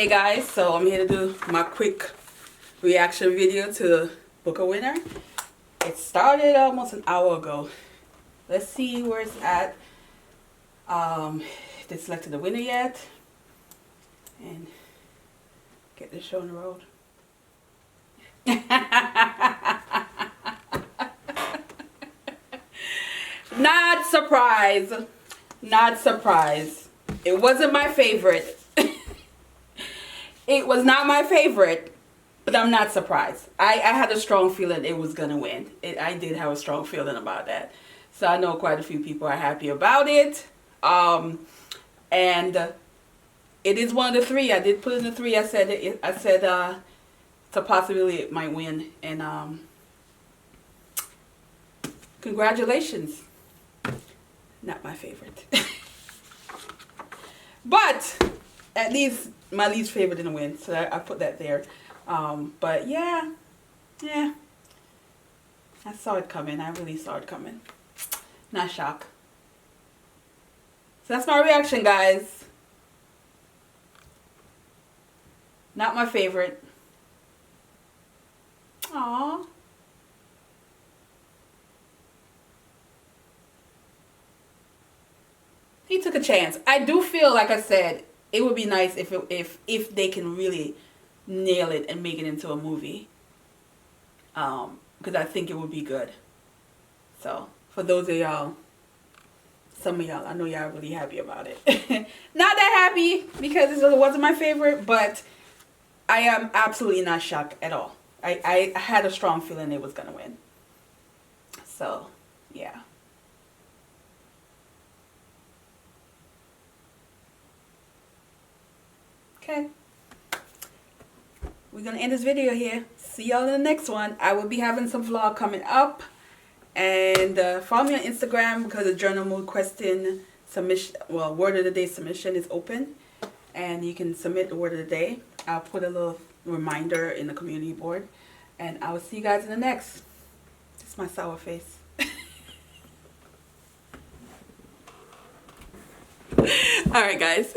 Hey guys, so I'm here to do my quick reaction video to Book a Winner. It started almost an hour ago. Let's see where it's at. They selected the winner yet? And get this show on the road. Not surprised. Not surprised. It wasn't my favorite. It was not my favorite, but I'm not surprised. I had a strong feeling it was going to win. I did have a strong feeling about that. So I know quite a few people are happy about it. And it is one of the three. I did put in the three. I said it's a possibility it might win. And congratulations. Not my favorite. But at least my least favorite didn't win, so I put that there. But yeah, I saw it coming. I really saw it coming. Not shocked. So that's my reaction, guys. Not my favorite. Aww. He took a chance. I do feel, like I said, it would be nice if they can really nail it and make it into a movie. Because I think it would be good. So, for those of y'all, some of y'all, I know y'all are really happy about it. Not that happy because it wasn't my favorite, but I am absolutely not shocked at all. I had a strong feeling it was going to win. So, yeah. Okay, we're gonna end this video here. See y'all in the next one. I will be having some vlog coming up, and follow me on Instagram because the journal mood question submission, well, word of the day submission is open, and you can submit the word of the day. I'll put a little reminder in the community board, and I will see you guys in the next. It's my sour face. All right, guys.